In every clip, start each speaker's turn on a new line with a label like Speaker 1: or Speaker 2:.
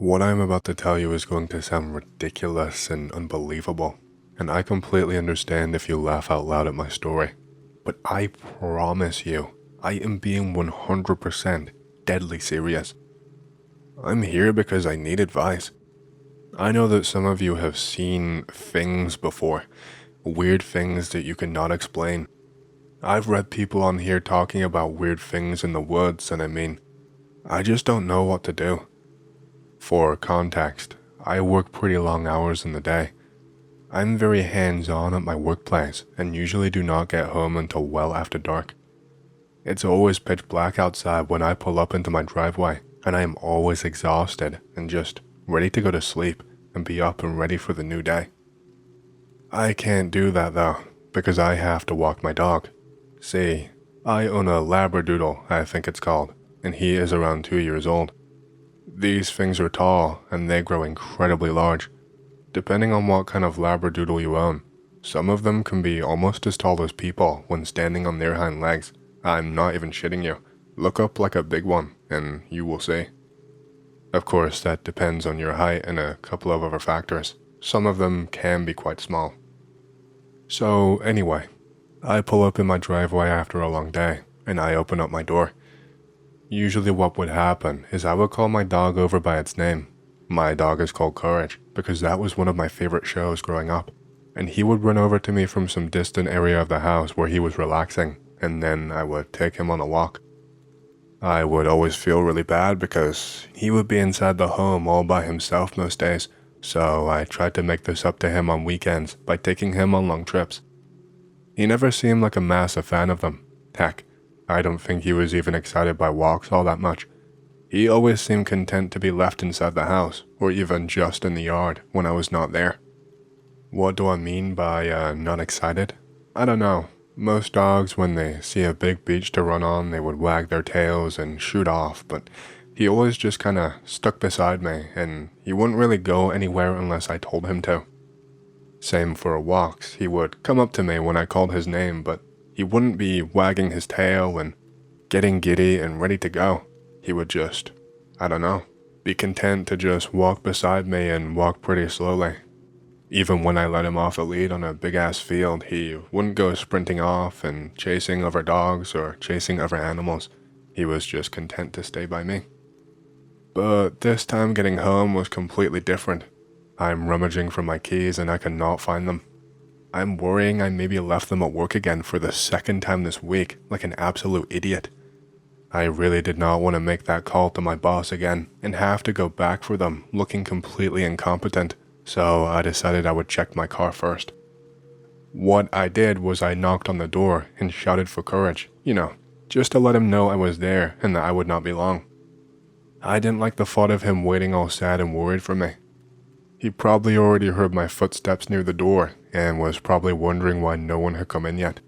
Speaker 1: What I'm about to tell you is going to sound ridiculous and unbelievable, and I completely understand if you laugh out loud at my story. But I promise you, I am being 100% deadly serious. I'm here because I need advice. I know that some of you have seen things before, weird things that you cannot explain. I've read people on here talking about weird things in the woods, and I just don't know what to do. For context, I work pretty long hours in the day. I'm very hands-on at my workplace and usually do not get home until well after dark. It's always pitch black outside when I pull up into my driveway, and I am always exhausted and just ready to go to sleep and be up and ready for the new day. I can't do that though, because I have to walk my dog. See, I own a Labradoodle, I think it's called, and he is around 2 years old. These things are tall, and they grow incredibly large. Depending on what kind of Labradoodle you own, some of them can be almost as tall as people when standing on their hind legs. I'm not even shitting you. Look up like a big one, and you will see. Of course, that depends on your height and a couple of other factors. Some of them can be quite small. So anyway, I pull up in my driveway after a long day, and I open up my door. Usually what would happen is I would call my dog over by its name. My dog is called Courage because that was one of my favorite shows growing up, and he would run over to me from some distant area of the house where he was relaxing, and then I would take him on a walk. I would always feel really bad because he would be inside the home all by himself most days, so I tried to make this up to him on weekends by taking him on long trips. He never seemed like a massive fan of them. Heck, I don't think he was even excited by walks all that much. He always seemed content to be left inside the house, or even just in the yard when I was not there. What do I mean by not excited? I don't know. Most dogs, when they see a big beach to run on, they would wag their tails and shoot off, but he always just kinda stuck beside me, and he wouldn't really go anywhere unless I told him to. Same for walks. He would come up to me when I called his name, but he wouldn't be wagging his tail and getting giddy and ready to go. He would just, be content to just walk beside me and walk pretty slowly. Even when I let him off a lead on a big-ass field, he wouldn't go sprinting off and chasing other dogs or chasing other animals. He was just content to stay by me. But this time getting home was completely different. I'm rummaging for my keys and I cannot find them. I'm worrying I maybe left them at work again for the second time this week, like an absolute idiot. I really did not want to make that call to my boss again and have to go back for them looking completely incompetent, so I decided I would check my car first. What I did was I knocked on the door and shouted for Courage, just to let him know I was there and that I would not be long. I didn't like the thought of him waiting all sad and worried for me. He probably already heard my footsteps near the door and was probably wondering why no one had come in yet.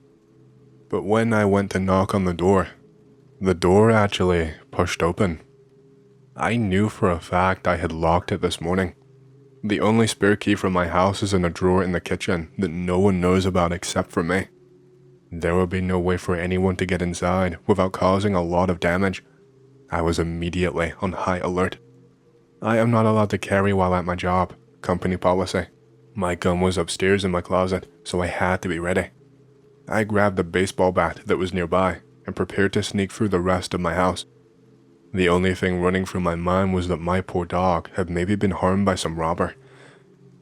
Speaker 1: But when I went to knock on the door actually pushed open. I knew for a fact I had locked it this morning. The only spare key from my house is in a drawer in the kitchen that no one knows about except for me. There would be no way for anyone to get inside without causing a lot of damage. I was immediately on high alert. I am not allowed to carry while at my job, company policy. My gun was upstairs in my closet, so I had to be ready. I grabbed a baseball bat that was nearby and prepared to sneak through the rest of my house. The only thing running through my mind was that my poor dog had maybe been harmed by some robber.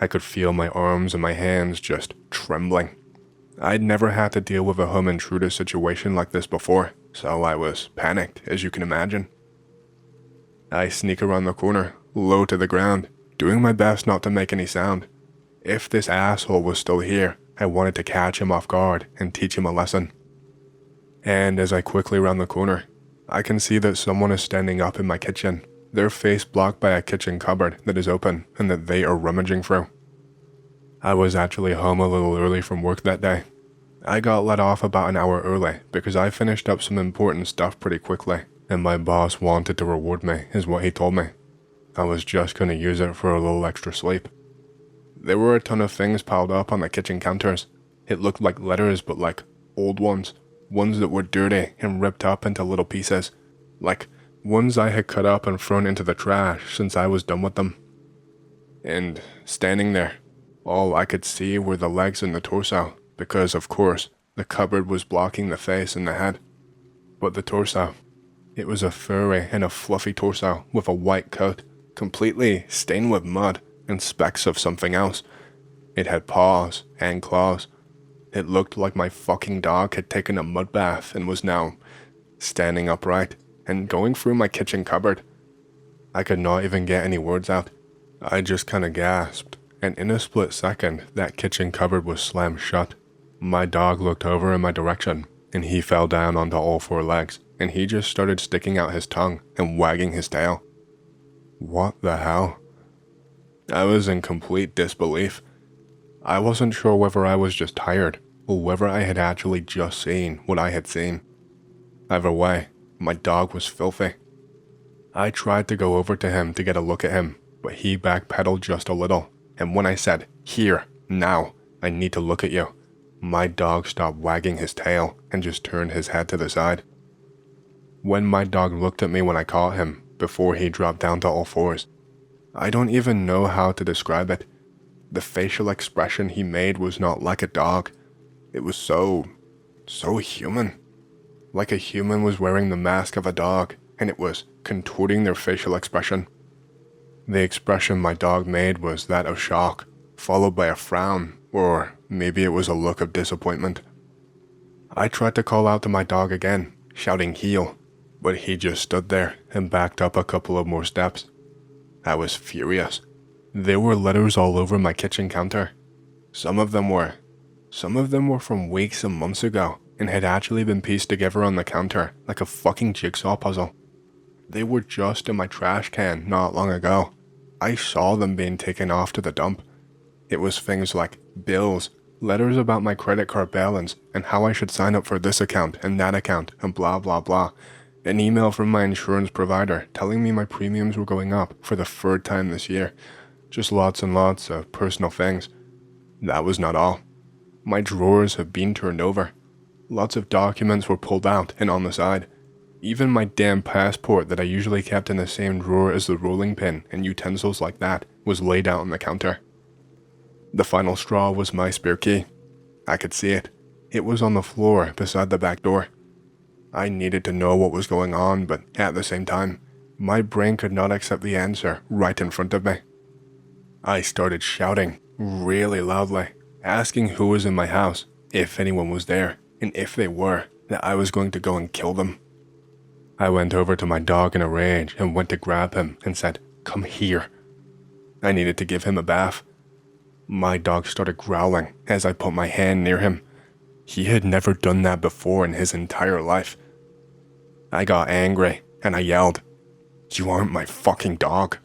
Speaker 1: I could feel my arms and my hands just trembling. I'd never had to deal with a home intruder situation like this before, so I was panicked, as you can imagine. I sneak around the corner, low to the ground, doing my best not to make any sound. If this asshole was still here, I wanted to catch him off guard and teach him a lesson. And as I quickly round the corner, I can see that someone is standing up in my kitchen, their face blocked by a kitchen cupboard that is open and that they are rummaging through. I was actually home a little early from work that day. I got let off about an hour early because I finished up some important stuff pretty quickly, and my boss wanted to reward me, is what he told me. I was just going to use it for a little extra sleep. There were a ton of things piled up on the kitchen counters. It looked like letters, but like old ones that were dirty and ripped up into little pieces. Like Ones I had cut up and thrown into the trash since I was done with them. And standing there, all I could see were the legs and the torso, because of course, the cupboard was blocking the face and the head. But the torso, it was a furry and a fluffy torso with a white coat, completely stained with mud and specks of something else. It had paws and claws. It looked like my fucking dog had taken a mud bath and was now standing upright and going through my kitchen cupboard. I could not even get any words out. I just kinda gasped, and in a split second, that kitchen cupboard was slammed shut. My dog looked over in my direction, and he fell down onto all four legs, and he just started sticking out his tongue and wagging his tail. What the hell? I was in complete disbelief. I wasn't sure whether I was just tired, or whether I had actually just seen what I had seen. Either way, my dog was filthy. I tried to go over to him to get a look at him, but he backpedaled just a little, and when I said, "Here, now, I need to look at you," my dog stopped wagging his tail and just turned his head to the side. When my dog looked at me when I caught him, before he dropped down to all fours, I don't even know how to describe it. The facial expression he made was not like a dog. It was so human. Like a human was wearing the mask of a dog, and it was contorting their facial expression. The expression my dog made was that of shock, followed by a frown, or maybe it was a look of disappointment. I tried to call out to my dog again, shouting "heel," but he just stood there and backed up a couple of more steps. I was furious. There were letters all over my kitchen counter. Some of them were from weeks and months ago, and had actually been pieced together on the counter like a fucking jigsaw puzzle. They were just in my trash can not long ago. I saw them being taken off to the dump. It was things like bills, letters about my credit card balance and how I should sign up for this account and that account and blah blah blah. An email from my insurance provider telling me my premiums were going up for the third time this year. Just lots and lots of personal things. That was not all. My drawers have been turned over. Lots of documents were pulled out and on the side. Even my damn passport that I usually kept in the same drawer as the rolling pin and utensils like that was laid out on the counter. The final straw was my spare key. I could see it. It was on the floor beside the back door. I needed to know what was going on, but at the same time, my brain could not accept the answer right in front of me. I started shouting really loudly, asking who was in my house, if anyone was there, and if they were, that I was going to go and kill them. I went over to my dog in a rage and went to grab him and said, "Come here." I needed to give him a bath. My dog started growling as I put my hand near him. He had never done that before in his entire life. I got angry and I yelled, "You aren't my fucking dog."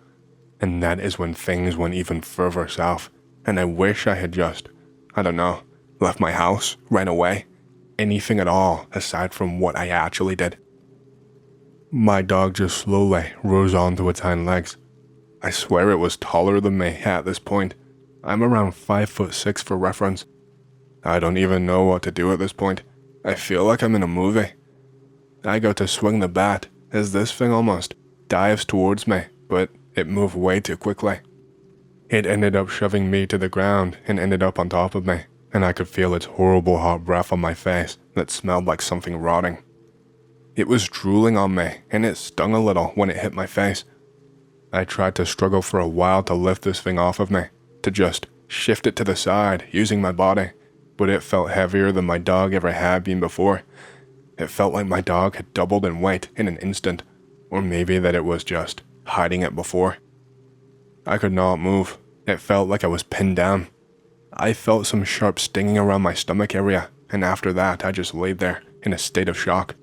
Speaker 1: And that is when things went even further south, and I wish I had just, left my house right away. Anything at all aside from what I actually did. My dog just slowly rose onto its hind legs. I swear it was taller than me at this point. I'm around 5'6" for reference. I don't even know what to do at this point. I feel like I'm in a movie. I go to swing the bat as this thing almost dives towards me, but it moved way too quickly. It ended up shoving me to the ground and ended up on top of me, and I could feel its horrible hot breath on my face that smelled like something rotting. It was drooling on me, and it stung a little when it hit my face. I tried to struggle for a while to lift this thing off of me, to just shift it to the side using my body, but it felt heavier than my dog ever had been before. It felt like my dog had doubled in weight in an instant, or maybe that it was just hiding it before. I could not move. It felt like I was pinned down. I felt some sharp stinging around my stomach area, and after that I just laid there in a state of shock.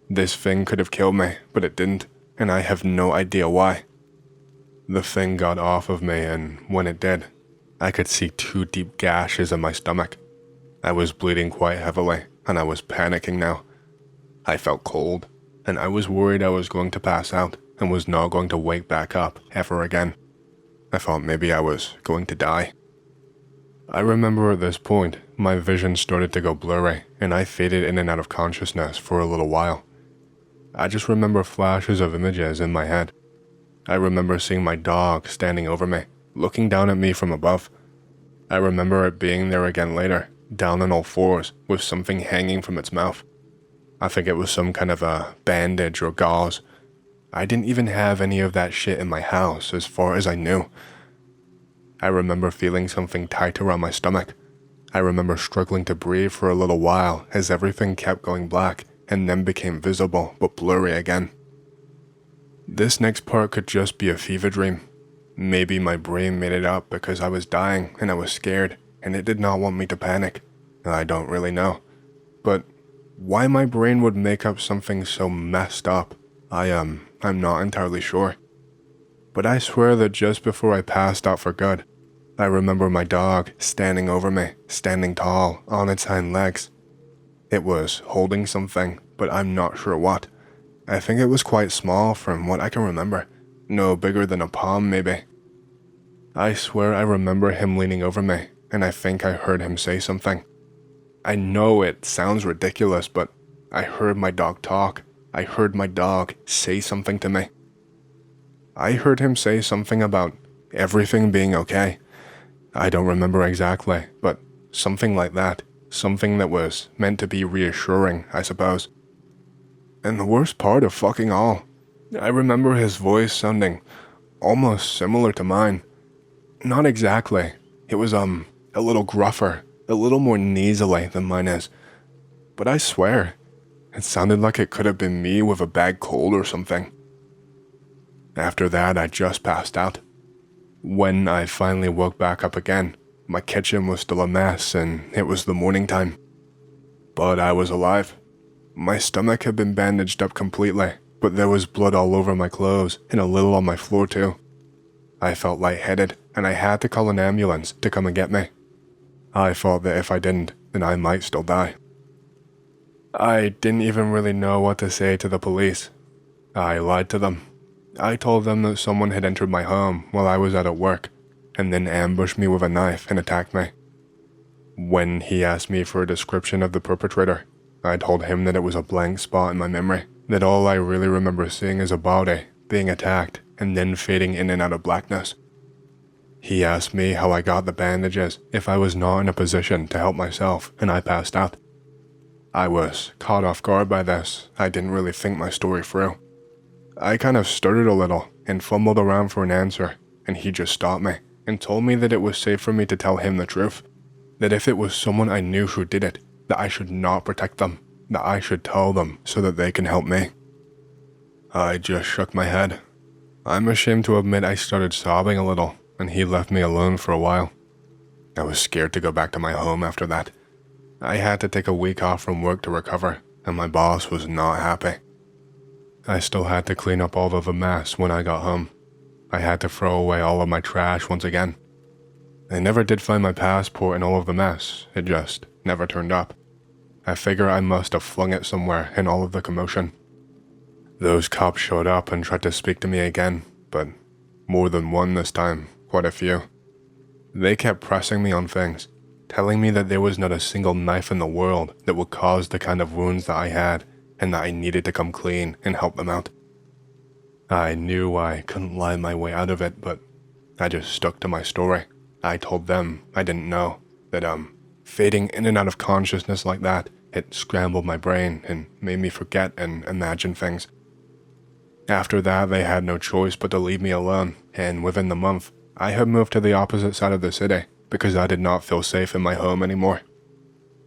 Speaker 1: This thing could have killed me, but it didn't, and I have no idea why. The thing got off of me, and when it did, I could see 2 deep gashes in my stomach. I was bleeding quite heavily, and I was panicking now. I felt cold, and I was worried I was going to pass out and was not going to wake back up ever again. I thought maybe I was going to die. I remember at this point, my vision started to go blurry, and I faded in and out of consciousness for a little while. I just remember flashes of images in my head. I remember seeing my dog standing over me, looking down at me from above. I remember it being there again later, down on all fours, with something hanging from its mouth. I think it was some kind of a bandage or gauze. I didn't even have any of that shit in my house as far as I knew. I remember feeling something tight around my stomach. I remember struggling to breathe for a little while as everything kept going black and then became visible but blurry again. This next part could just be a fever dream. Maybe my brain made it up because I was dying and I was scared and it did not want me to panic. I don't really know. But why my brain would make up something so messed up, I'm not entirely sure. But I swear that just before I passed out for good, I remember my dog standing over me, standing tall on its hind legs. It was holding something, but I'm not sure what. I think it was quite small from what I can remember. No bigger than a palm, maybe. I swear I remember him leaning over me, and I think I heard him say something. I know it sounds ridiculous, but I heard my dog talk. I heard my dog say something to me. I heard him say something about everything being okay. I don't remember exactly, but something like that. Something that was meant to be reassuring, I suppose. And the worst part of fucking all, I remember his voice sounding almost similar to mine. Not exactly. It was, a little gruffer, a little more nasally than mine is. But I swear, it sounded like it could have been me with a bad cold or something. After that, I just passed out. When I finally woke back up again, my kitchen was still a mess and it was the morning time. But I was alive. My stomach had been bandaged up completely, but there was blood all over my clothes and a little on my floor too. I felt lightheaded and I had to call an ambulance to come and get me. I thought that if I didn't, then I might still die. I didn't even really know what to say to the police. I lied to them. I told them that someone had entered my home while I was out at work, and then ambushed me with a knife and attacked me. When he asked me for a description of the perpetrator, I told him that it was a blank spot in my memory, that all I really remember seeing is a body being attacked and then fading in and out of blackness. He asked me how I got the bandages if I was not in a position to help myself, and I passed out. I was caught off guard by this. I didn't really think my story through. I kind of stuttered a little and fumbled around for an answer, and he just stopped me and told me that it was safe for me to tell him the truth, that if it was someone I knew who did it, that I should not protect them, that I should tell them so that they can help me. I just shook my head. I'm ashamed to admit I started sobbing a little, and he left me alone for a while. I was scared to go back to my home after that. I had to take a week off from work to recover, and my boss was not happy. I still had to clean up all of the mess when I got home. I had to throw away all of my trash once again. I never did find my passport in all of the mess, it just never turned up. I figure I must have flung it somewhere in all of the commotion. Those cops showed up and tried to speak to me again, but more than one this time, quite a few. They kept pressing me on things, telling me that there was not a single knife in the world that would cause the kind of wounds that I had, and that I needed to come clean and help them out. I knew I couldn't lie my way out of it, but I just stuck to my story. I told them I didn't know, that fading in and out of consciousness like that, it scrambled my brain and made me forget and imagine things. After that, they had no choice but to leave me alone, and within the month, I had moved to the opposite side of the city because I did not feel safe in my home anymore.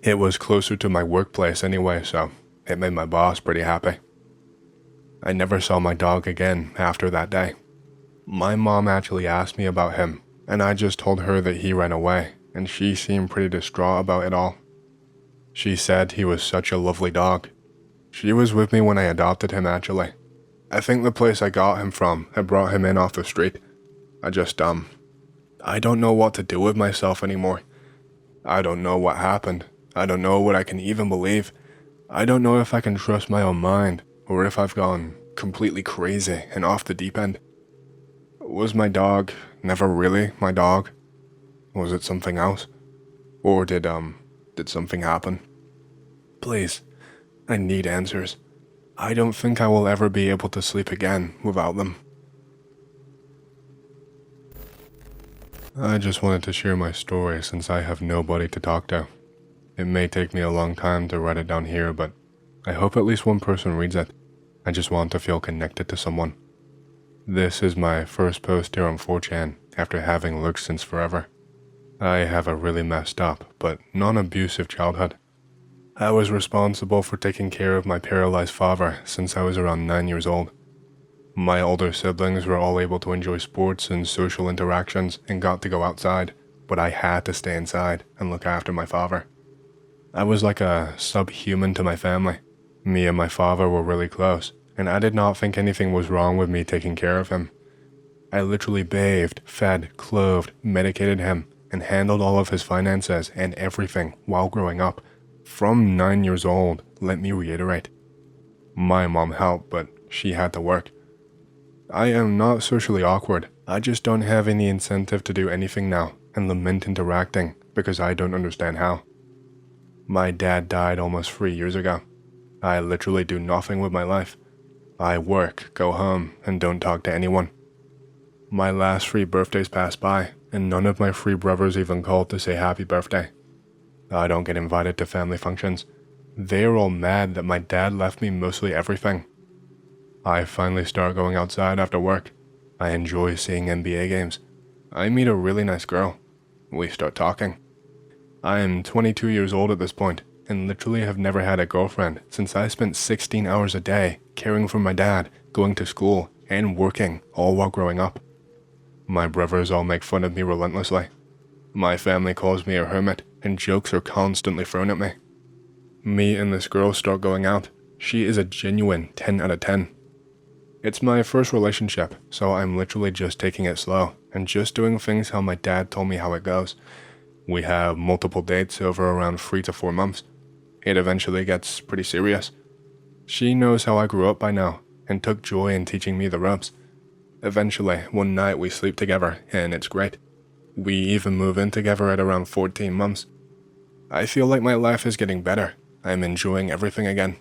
Speaker 1: It was closer to my workplace anyway, so it made my boss pretty happy. I never saw my dog again after that day. My mom actually asked me about him, and I just told her that he ran away, and she seemed pretty distraught about it all. She said he was such a lovely dog. She was with me when I adopted him actually. I think the place I got him from had brought him in off the street. I don't know what to do with myself anymore. I don't know what happened. I don't know what I can even believe. I don't know if I can trust my own mind, or if I've gone completely crazy and off the deep end. Was my dog never really my dog? Was it something else? Or did something happen? Please, I need answers. I don't think I will ever be able to sleep again without them. I just wanted to share my story since I have nobody to talk to. It may take me a long time to write it down here, but I hope at least one person reads it. I just want to feel connected to someone. This is my first post here on 4chan after having looked since forever. I have a really messed up, but non-abusive childhood. I was responsible for taking care of my paralyzed father since I was around 9 years old. My older siblings were all able to enjoy sports and social interactions and got to go outside, but I had to stay inside and look after my father. I was like a subhuman to my family. Me and my father were really close, and I did not think anything was wrong with me taking care of him. I literally bathed, fed, clothed, medicated him, and handled all of his finances and everything while growing up. From 9 years old, let me reiterate. My mom helped, but she had to work. I am not socially awkward. I just don't have any incentive to do anything now and lament interacting because I don't understand how. My dad died almost 3 years ago. I literally do nothing with my life. I work, go home, and don't talk to anyone. My last 3 birthdays passed by, and none of my 3 brothers even called to say happy birthday. I don't get invited to family functions. They're all mad that my dad left me mostly everything. I finally start going outside after work. I enjoy seeing NBA games. I meet a really nice girl. We start talking. I am 22 years old at this point, and literally have never had a girlfriend since I spent 16 hours a day caring for my dad, going to school, and working, all while growing up. My brothers all make fun of me relentlessly. My family calls me a hermit, and jokes are constantly thrown at me. Me and this girl start going out. She is a genuine 10 out of 10. It's my first relationship, so I'm literally just taking it slow, and just doing things how my dad told me how it goes. We have multiple dates over around 3 to 4 months. It eventually gets pretty serious. She knows how I grew up by now, and took joy in teaching me the ropes. Eventually, one night we sleep together, and it's great. We even move in together at around 14 months. I feel like my life is getting better. I'm enjoying everything again.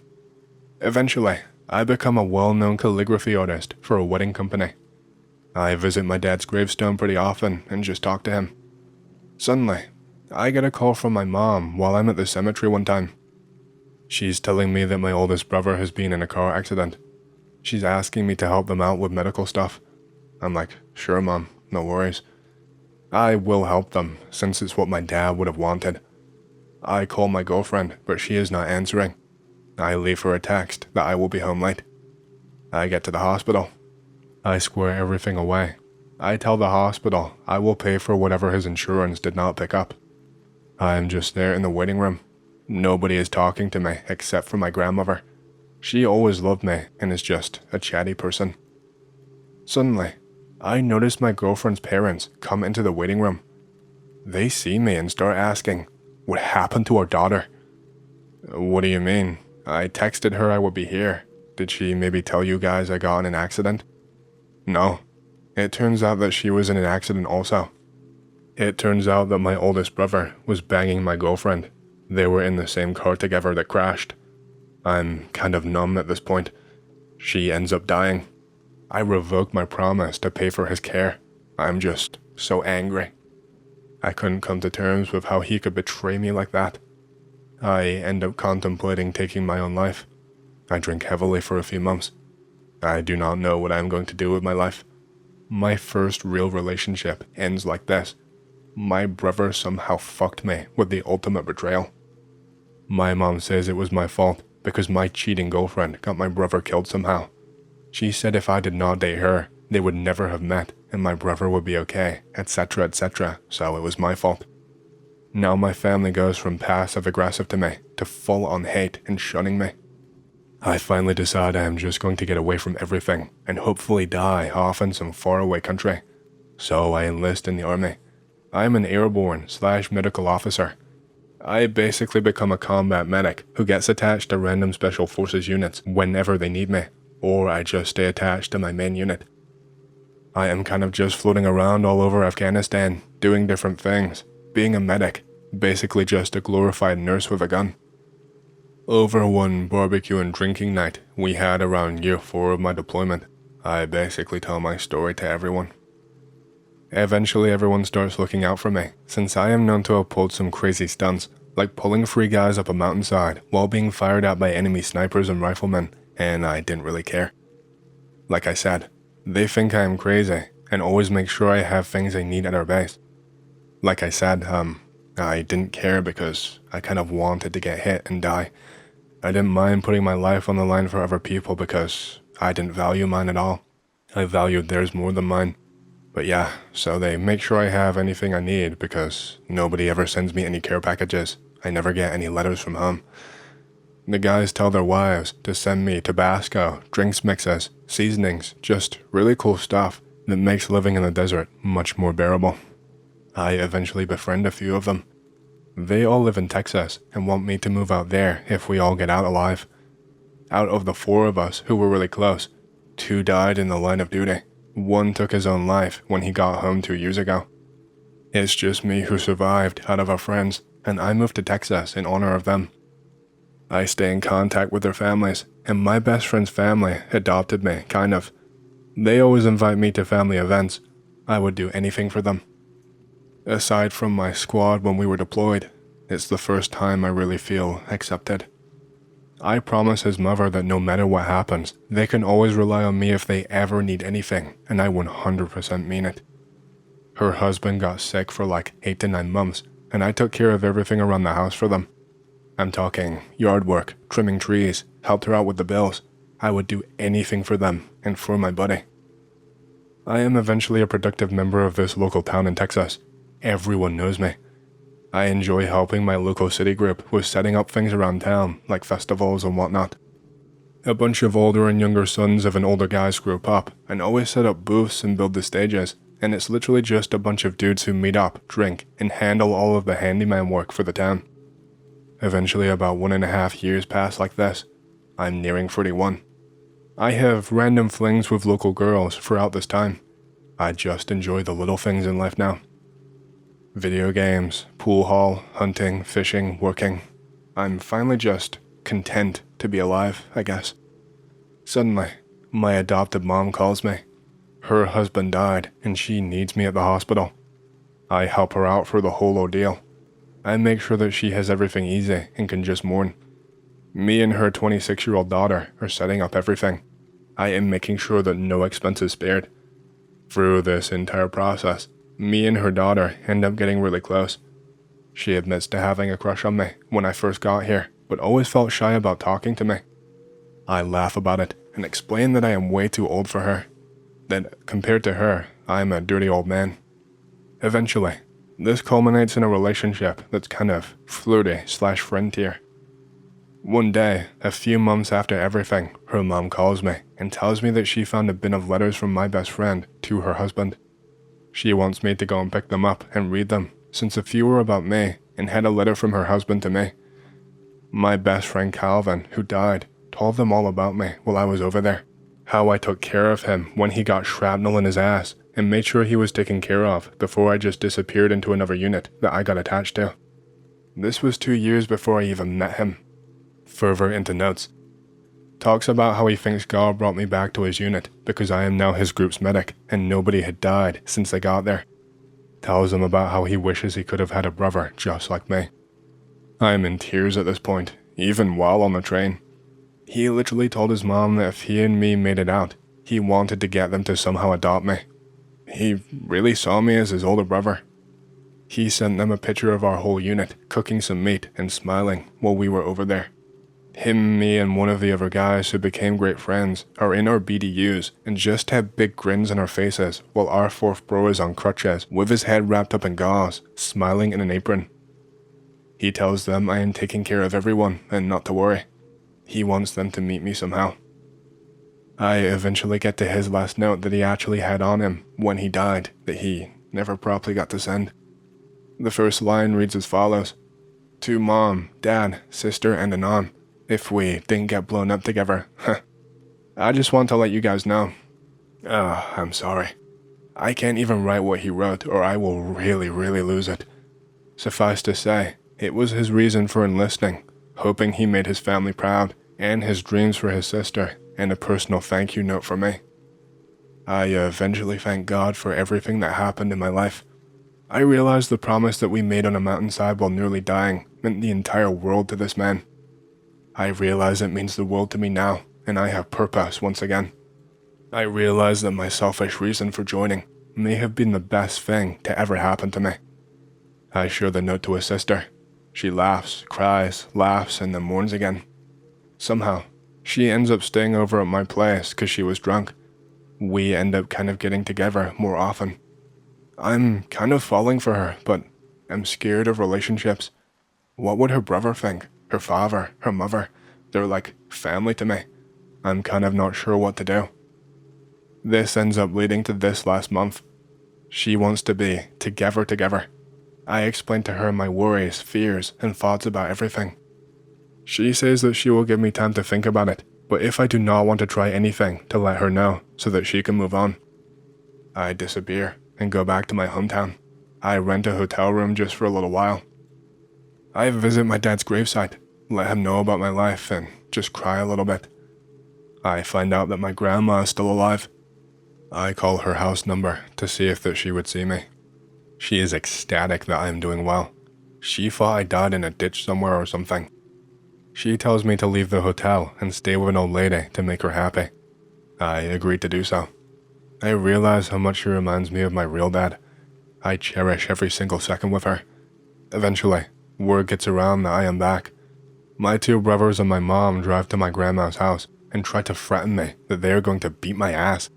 Speaker 1: Eventually, I become a well-known calligraphy artist for a wedding company. I visit my dad's gravestone pretty often and just talk to him. Suddenly, I get a call from my mom while I'm at the cemetery one time. She's telling me that my oldest brother has been in a car accident. She's asking me to help them out with medical stuff. I'm like, sure mom, no worries. I will help them since it's what my dad would have wanted. I call my girlfriend, but she is not answering. I leave her a text that I will be home late. I get to the hospital. I square everything away. I tell the hospital I will pay for whatever his insurance did not pick up. I am just there in the waiting room. Nobody is talking to me except for my grandmother. She always loved me and is just a chatty person. Suddenly, I notice my girlfriend's parents come into the waiting room. They see me and start asking, what happened to our daughter? What do you mean? I texted her I would be here. Did she maybe tell you guys I got in an accident? No. It turns out that she was in an accident also. It turns out that my oldest brother was banging my girlfriend. They were in the same car together that crashed. I'm kind of numb at this point. She ends up dying. I revoke my promise to pay for his care. I'm just so angry. I couldn't come to terms with how he could betray me like that. I end up contemplating taking my own life. I drink heavily for a few months. I do not know what I'm going to do with my life. My first real relationship ends like this. My brother somehow fucked me with the ultimate betrayal. My mom says it was my fault because my cheating girlfriend got my brother killed somehow. She said if I did not date her, they would never have met and my brother would be okay, etc, etc, so it was my fault. Now my family goes from passive-aggressive to me to full-on hate and shunning me. I finally decide I am just going to get away from everything and hopefully die off in some faraway country. So I enlist in the army. I am an airborne/medical officer. I basically become a combat medic who gets attached to random special forces units whenever they need me, or I just stay attached to my main unit. I am kind of just floating around all over Afghanistan, doing different things, being a medic, basically just a glorified nurse with a gun. Over one barbecue and drinking night we had around year 4 of my deployment, I basically tell my story to everyone. Eventually everyone starts looking out for me, since I am known to have pulled some crazy stunts, like pulling 3 guys up a mountainside while being fired at by enemy snipers and riflemen, and I didn't really care. Like I said, they think I am crazy, and always make sure I have things I need at our base. Like I said, I didn't care because I kind of wanted to get hit and die. I didn't mind putting my life on the line for other people because I didn't value mine at all. I valued theirs more than mine. But yeah, so they make sure I have anything I need because nobody ever sends me any care packages. I never get any letters from home. The guys tell their wives to send me Tabasco, drinks mixes, seasonings, just really cool stuff that makes living in the desert much more bearable. I eventually befriend a few of them. They all live in Texas and want me to move out there if we all get out alive. Out of the 4 of us who were really close, 2 died in the line of duty. 1 took his own life when he got home 2 years ago. It's just me who survived out of our friends, and I moved to Texas in honor of them. I stay in contact with their families, and my best friend's family adopted me, kind of. They always invite me to family events. I would do anything for them. Aside from my squad when we were deployed, it's the first time I really feel accepted. I promise his mother that no matter what happens, they can always rely on me if they ever need anything, and I 100% mean it. Her husband got sick for like 8 to 9 months, and I took care of everything around the house for them. I'm talking yard work, trimming trees, helped her out with the bills. I would do anything for them and for my buddy. I am eventually a productive member of this local town in Texas. Everyone knows me. I enjoy helping my local city group with setting up things around town, like festivals and whatnot. A bunch of older and younger sons of an older guys group up and always set up booths and build the stages, and it's literally just a bunch of dudes who meet up, drink, and handle all of the handyman work for the town. Eventually about 1.5 years pass like this. I'm nearing 31. I have random flings with local girls throughout this time. I just enjoy the little things in life now. Video games, pool hall, hunting, fishing, working. I'm finally just content to be alive, I guess. Suddenly, my adopted mom calls me. Her husband died and she needs me at the hospital. I help her out for the whole ordeal. I make sure that she has everything easy and can just mourn. Me and her 26-year-old daughter are setting up everything. I am making sure that no expense is spared. Through this entire process, me and her daughter end up getting really close. She admits to having a crush on me when I first got here, but always felt shy about talking to me. I laugh about it and explain that I am way too old for her. That compared to her, I am a dirty old man. Eventually, this culminates in a relationship that's kind of flirty/friend tier. One day, a few months after everything, her mom calls me and tells me that she found a bin of letters from my best friend to her husband. She wants me to go and pick them up and read them, since a few were about me and had a letter from her husband to me. My best friend Calvin, who died, told them all about me while I was over there. How I took care of him when he got shrapnel in his ass and made sure he was taken care of before I just disappeared into another unit that I got attached to. This was 2 years before I even met him. Further into notes. Talks about how he thinks God brought me back to his unit because I am now his group's medic and nobody had died since they got there. Tells him about how he wishes he could have had a brother just like me. I am in tears at this point, even while on the train. He literally told his mom that if he and me made it out, he wanted to get them to somehow adopt me. He really saw me as his older brother. He sent them a picture of our whole unit, cooking some meat and smiling while we were over there. Him, me, and one of the other guys who became great friends are in our BDUs and just have big grins on our faces while our 4th bro is on crutches with his head wrapped up in gauze, smiling in an apron. He tells them I am taking care of everyone and not to worry. He wants them to meet me somehow. I eventually get to his last note that he actually had on him when he died that he never properly got to send. The first line reads as follows: "To mom, dad, sister, and anon. If we didn't get blown up together, I just want to let you guys know. I'm sorry. I can't even write what he wrote or I will really lose it. Suffice to say, it was his reason for enlisting, hoping he made his family proud, and his dreams for his sister, and a personal thank you note for me. I eventually thanked God for everything that happened in my life. I realized the promise that we made on a mountainside while nearly dying meant the entire world to this man. I realize it means the world to me now, and I have purpose once again. I realize that my selfish reason for joining may have been the best thing to ever happen to me. I show the note to his sister. She laughs, cries, laughs, and then mourns again. Somehow, she ends up staying over at my place because she was drunk. We end up kind of getting together more often. I'm kind of falling for her, but I'm scared of relationships. What would her brother think? Her father, her mother? They're like family to me. I'm kind of not sure what to do. This ends up leading to this last month. She wants to be together. I explain to her my worries, fears, and thoughts about everything. She says that she will give me time to think about it, but if I do not want to try anything, to let her know so that she can move on. I disappear and go back to my hometown. I rent a hotel room just for a little while. I visit my dad's gravesite, let him know about my life, and just cry a little bit. I find out that my grandma is still alive. I call her house number to see if that she would see me. She is ecstatic that I am doing well. She thought I died in a ditch somewhere or something. She tells me to leave the hotel and stay with an old lady to make her happy. I agreed to do so. I realize how much she reminds me of my real dad. I cherish every single second with her. Eventually, word gets around that I am back. My two brothers and my mom drive to my grandma's house and try to threaten me that they are going to beat my ass.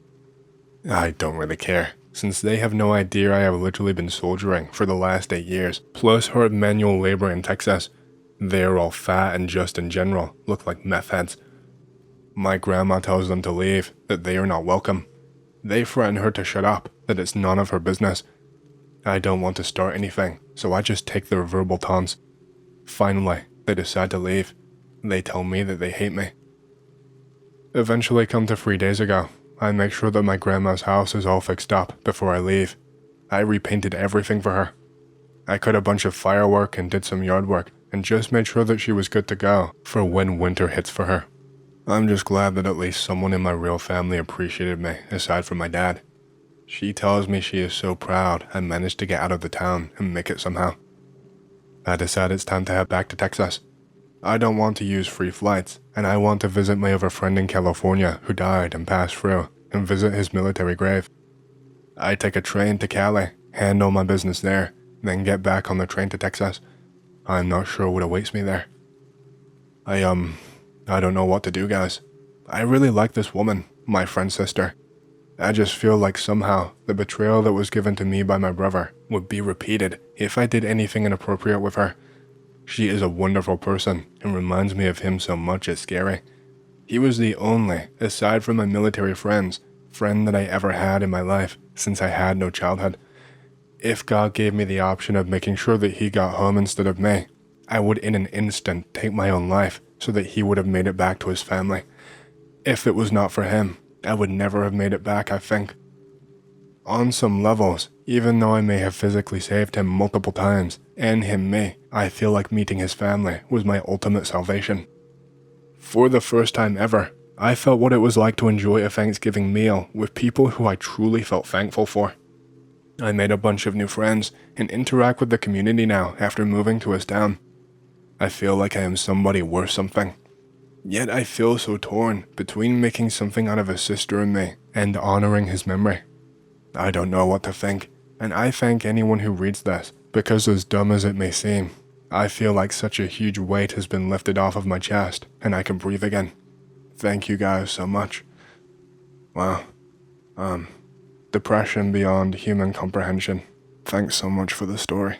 Speaker 1: I don't really care, since they have no idea I have literally been soldiering for the last 8 years, plus hard manual labor in Texas. They're all fat and just in general look like meth heads. My grandma tells them to leave, that they are not welcome. They threaten her to shut up, that it's none of her business. I don't want to start anything, so I just take their verbal taunts. Finally, they decide to leave. They tell me that they hate me. Eventually come to 3 days ago, I make sure that my grandma's house is all fixed up before I leave. I repainted everything for her. I cut a bunch of firework and did some yard work, and just made sure that she was good to go for when winter hits for her. I'm just glad that at least someone in my real family appreciated me, aside from my dad. She tells me she is so proud I managed to get out of the town and make it somehow. I decide it's time to head back to Texas. I don't want to use free flights, and I want to visit my other friend in California who died and passed through, and visit his military grave. I take a train to Cali, handle my business there, then get back on the train to Texas. I'm not sure what awaits me there. I don't know what to do, guys. I really like this woman, my friend's sister. I just feel like somehow the betrayal that was given to me by my brother would be repeated if I did anything inappropriate with her. She is a wonderful person and reminds me of him so much it's scary. He was the only, aside from my military friends, friend that I ever had in my life since I had no childhood. If God gave me the option of making sure that he got home instead of me, I would in an instant take my own life so that he would have made it back to his family. If it was not for him, I would never have made it back, I think. On some levels, even though I may have physically saved him multiple times, and him me, I feel like meeting his family was my ultimate salvation. For the first time ever, I felt what it was like to enjoy a Thanksgiving meal with people who I truly felt thankful for. I made a bunch of new friends and interact with the community now after moving to his town. I feel like I am somebody worth something. Yet I feel so torn between making something out of his sister and me and honoring his memory. I don't know what to think, and I thank anyone who reads this, because as dumb as it may seem, I feel like such a huge weight has been lifted off of my chest and I can breathe again. Thank you guys so much. Wow. Depression beyond human comprehension. Thanks so much for the story.